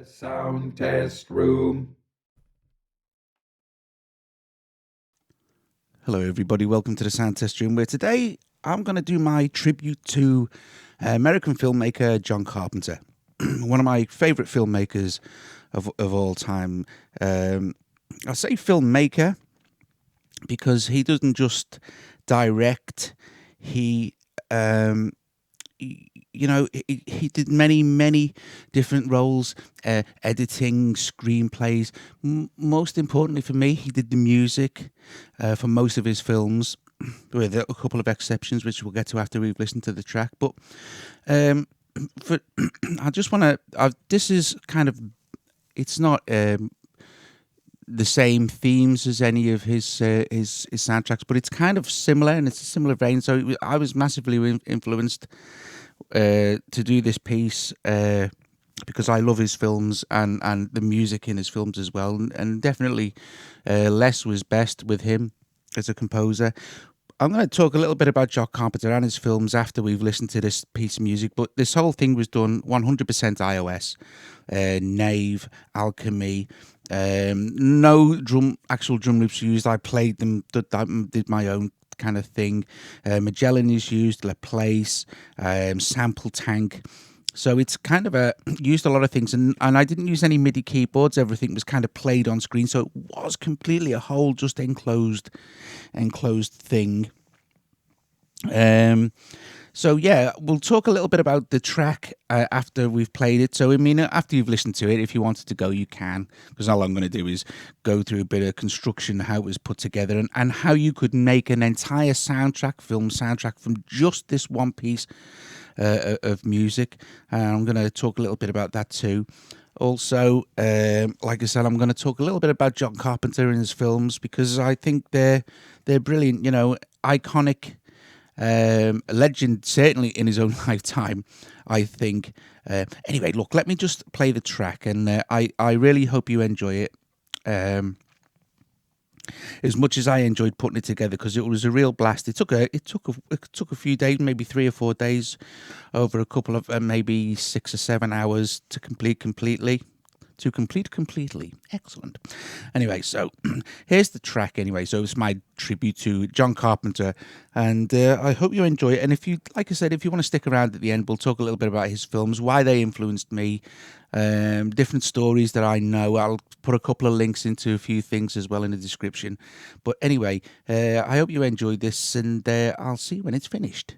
Sound test room. Hello, everybody. Welcome to the Sound Test Room, where today I'm going to do my tribute to American filmmaker John Carpenter, one of my favorite filmmakers of all time. I say filmmaker because he doesn't just direct. He he did many different roles, editing, screenplays. Most importantly for me, he did the music for most of his films, with a couple of exceptions, which we'll get to after we've listened to the track. But for I just want to. This is kind of. It's not. The same themes as any of his soundtracks, but it's kind of similar, and it's a similar vein. So I was massively influenced to do this piece because I love his films and the music in his films as well, and definitely less was best with him as a composer. I'm going to talk a little bit about John Carpenter and his films after we've listened to this piece of music, but this whole thing was done 100% iOS, Nave, Alchemy. No actual drum loops used. I played them, did my own kind of thing. Magellan is used, Laplace, Sampletank. So it's kind of used a lot of things, and I didn't use any MIDI keyboards. Everything was kind of played on screen, so it was completely a whole just enclosed thing. So yeah, we'll talk a little bit about the track after we've played it. So I mean, after you've listened to it, if you wanted to go, you can, because all I'm going to do is go through a bit of construction, how it was put together, and how you could make an entire film soundtrack from just this one piece of music. I'm going to talk a little bit about that too. Also, like I said, I'm going to talk a little bit about John Carpenter and his films, because I think they're brilliant. You know, iconic. A legend, certainly in his own lifetime, I think. Anyway, look, let me just play the track, and I really hope you enjoy it as much as I enjoyed putting it together, because it was a real blast. It took a few days, maybe 3 or 4 days, over a couple of maybe 6 or 7 hours to complete completely. Excellent. Anyway, so here's the track anyway. So it's my tribute to John Carpenter, and I hope you enjoy it. And if you, like I said, if you want to stick around at the end, we'll talk a little bit about his films, why they influenced me, different stories that I know. I'll put a couple of links into a few things as well in the description. But anyway, I hope you enjoyed this, and I'll see you when it's finished.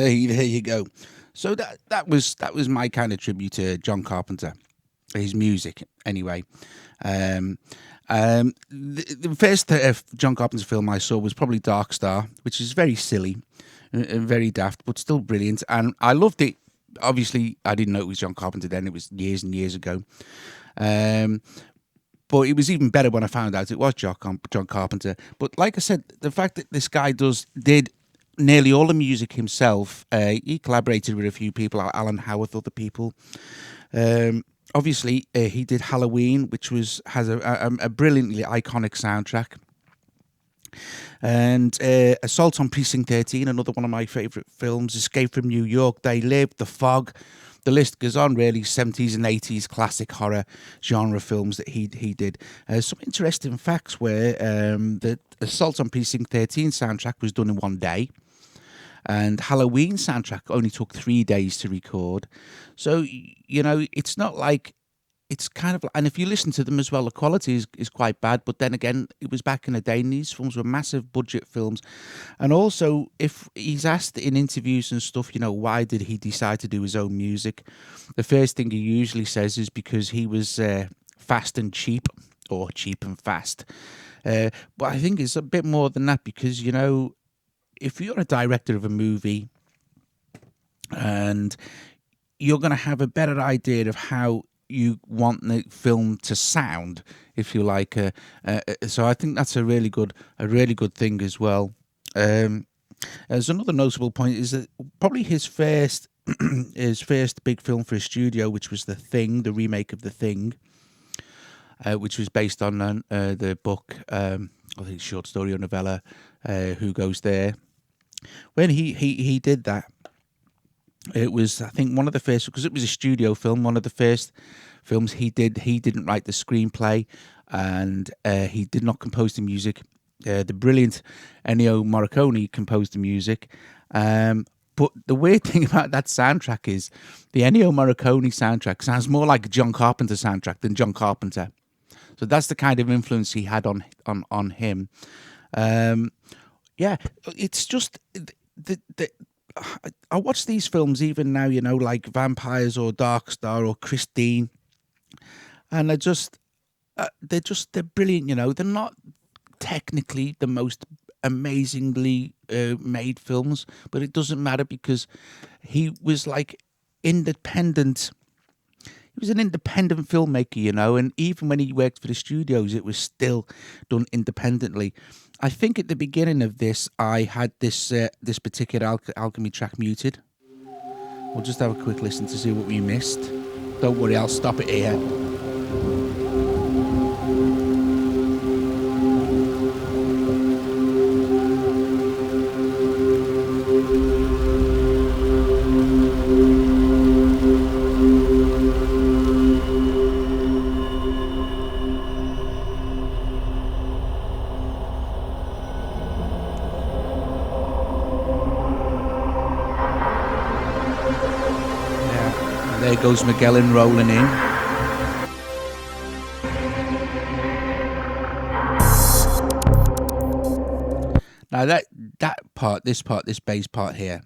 there you go. So that was my kind of tribute to John Carpenter, his music anyway. The first John Carpenter film I saw was probably Dark Star, which is very silly and very daft, but still brilliant, and I loved it. Obviously, I didn't know it was John Carpenter then; it was years and years ago. Um, but it was even better when I found out it was John Carpenter. But like I said, the fact that this guy did nearly all the music himself. He collaborated with a few people, Alan Howarth, other people. Obviously, he did Halloween, which has a brilliantly iconic soundtrack. And Assault on Precinct 13, another one of my favourite films. Escape from New York, They Live, The Fog. The list goes on, really. 70s and 80s classic horror genre films that he did. Some interesting facts were the Assault on Precinct 13 soundtrack was done in one day. And Halloween soundtrack only took 3 days to record. So, it's not like, it's kind of, and if you listen to them as well, the quality is quite bad. But then again, it was back in the day, and these films were massive budget films. And also, if he's asked in interviews and stuff, why did he decide to do his own music? The first thing he usually says is because he was fast and cheap, or cheap and fast. But I think it's a bit more than that, because, if you're a director of a movie and you're going to have a better idea of how you want the film to sound, if you like. So I think that's a really good thing as well. There's another notable point is that probably his first big film for a studio, which was The Thing, the remake of The Thing, which was based on the book, I think short story or novella, Who Goes There. When he did that, it was, I think, one of the first, because it was a studio film, one of the first films he did. He didn't write the screenplay, and he did not compose the music. The brilliant Ennio Morricone composed the music. But the weird thing about that soundtrack is the Ennio Morricone soundtrack sounds more like a John Carpenter soundtrack than John Carpenter. So that's the kind of influence he had on him. Yeah, it's just I watch these films even now, like Vampires or Dark Star or Christine, and they're brilliant. They're not technically the most amazingly made films, but it doesn't matter because he was like independent. He was an independent filmmaker, and even when he worked for the studios, it was still done independently. I think at the beginning of this, I had this particular Alchemy track muted. We'll just have a quick listen to see what we missed. Don't worry, I'll stop it here. There goes Magellan rolling in. Now this bass part here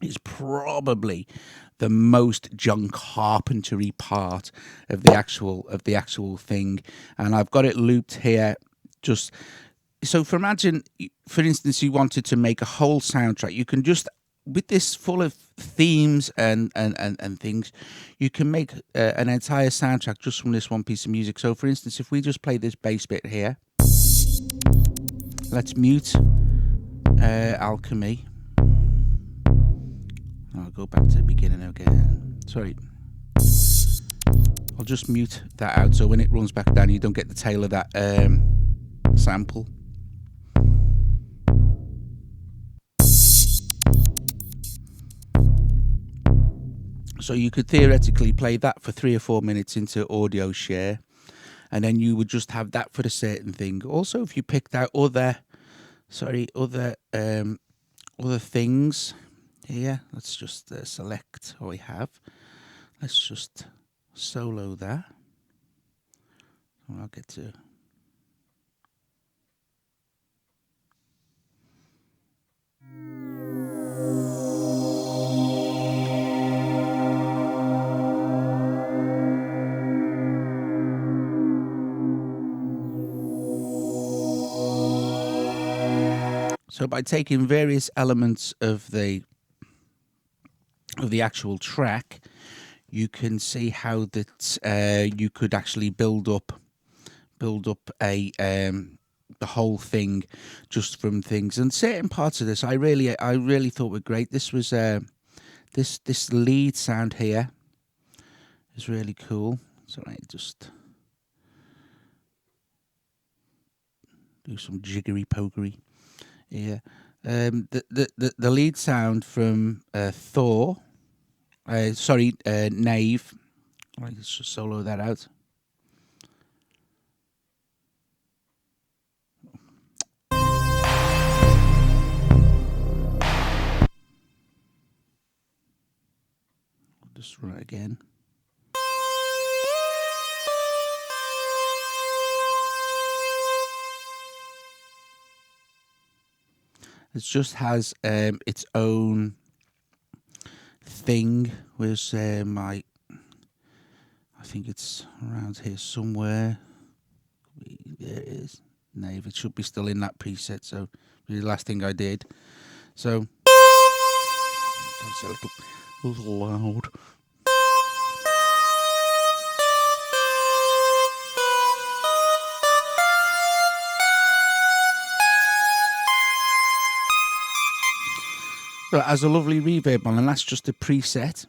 is probably the most John Carpenter-y part of the actual thing, and I've got it looped here. Just so, imagine, for instance, you wanted to make a whole soundtrack. You can just, with this full of themes and things, you can make an entire soundtrack just from this one piece of music. So, for instance, if we just play this bass bit here, let's mute Alchemy. I'll go back to the beginning again. Sorry. I'll just mute that out so when it runs back down, you don't get the tail of that sample. So you could theoretically play that for 3 or 4 minutes into audio share, and then you would just have that for a certain thing. Also, if you picked out other things here, let's just select what we have. Let's just solo that. I'll get to. So by taking various elements of the actual track, you can see how that you could actually build up a the whole thing just from things. And certain parts of this I really thought were great. This was this lead sound here is really cool. So I just do some jiggery pokery. Yeah. The lead sound from Thor, Nave. Let's just solo that out. I'll just run it again. It just has its own thing. Where's I think it's around here somewhere. There it is. Nave. It should be still in that preset. So the last thing I did. So that's a little loud. So it has a lovely reverb on, and that's just a preset.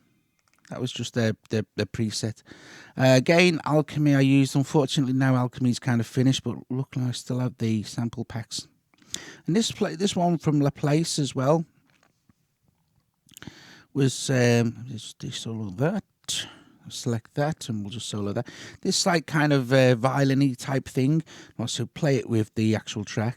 That was just the preset. Again, Alchemy I used. Unfortunately, now Alchemy's kind of finished, but luckily I still have the sample packs. And this one from Laplace as well was just solo that. Select that, and we'll just solo that. This like kind of violin-y type thing. Also play it with the actual track.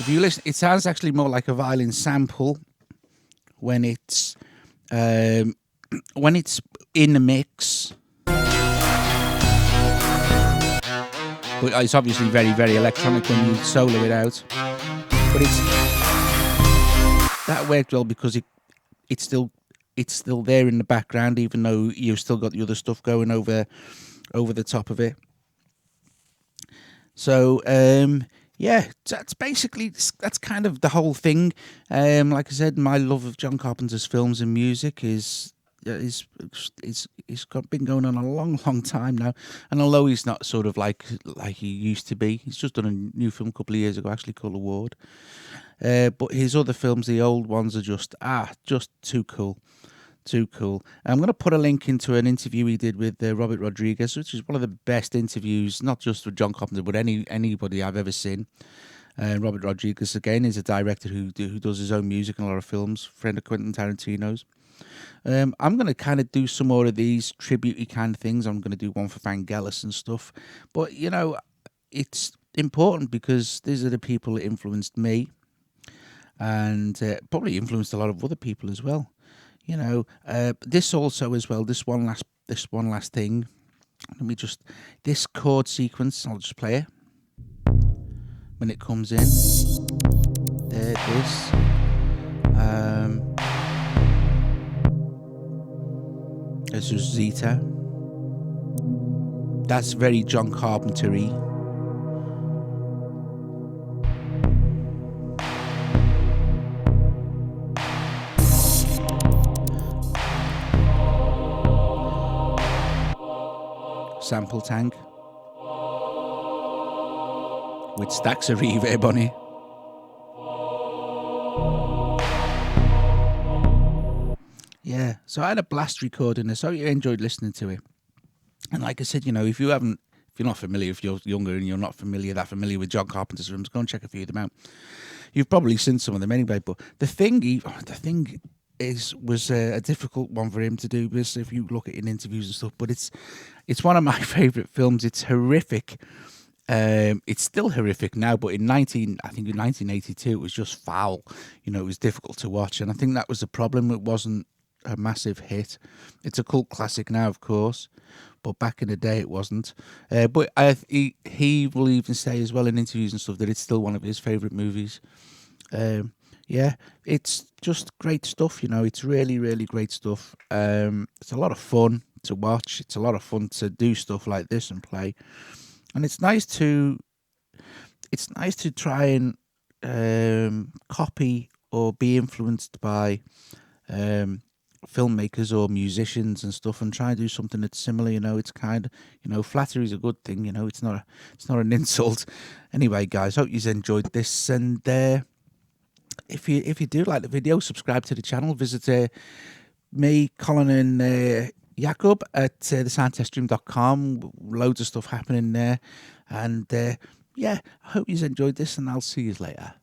If you listen, it sounds actually more like a violin sample when it's in the mix. But it's obviously very, very electronic when you solo it out. But that worked well because it's still there in the background, even though you've still got the other stuff going over the top of it. So yeah, that's kind of the whole thing. Like I said, my love of John Carpenter's films and music is been going on a long, long time now. And although he's not sort of like he used to be, he's just done a new film a couple of years ago, actually called Award. But his other films, the old ones, are just too cool. Too cool. I'm going to put a link into an interview he did with Robert Rodriguez, which is one of the best interviews, not just with John Carpenter, but anybody I've ever seen. Robert Rodriguez, again, is a director who does his own music in a lot of films, friend of Quentin Tarantino's. I'm going to kind of do some more of these tribute-y kind of things. I'm going to do one for Vangelis and stuff. But, you know, it's important because these are the people that influenced me and probably influenced a lot of other people as well. You know, this also as well, this one last thing. Let me just, this chord sequence, I'll just play it. When it comes in. There it is. This is Zeta. That's very John Carpenter-y. Sampletank with stacks of reverb on it. Yeah, so I had a blast recording this. I hope you enjoyed listening to it. And like I said, you know, if you're not familiar, if you're younger and you're not familiar with John Carpenter's films, go and check a few of them out. You've probably seen some of them anyway. But the thing was a difficult one for him to do, because if you look at it in interviews and stuff, but it's one of my favourite films. It's horrific. It's still horrific now, but in 1982 it was just foul. You know, it was difficult to watch, and I think that was the problem. It wasn't a massive hit. It's a cult classic now, of course, but back in the day it wasn't. But he will even say as well in interviews and stuff that it's still one of his favourite movies. Yeah, it's just great stuff, you know. It's really, really great stuff. It's a lot of fun to watch. It's a lot of fun to do stuff like this and play. And it's nice to try and copy or be influenced by um, filmmakers or musicians and stuff, and try and do something that's similar. You know, it's kind of, you know, flattery is a good thing. You know, it's not an insult. Anyway, guys, hope you enjoyed this, and if you do like the video, subscribe to the channel. Visit me, Colin, and Jakob at thesoundteststream.com. Loads of stuff happening there, and yeah, I hope you enjoyed this, and I'll see you later.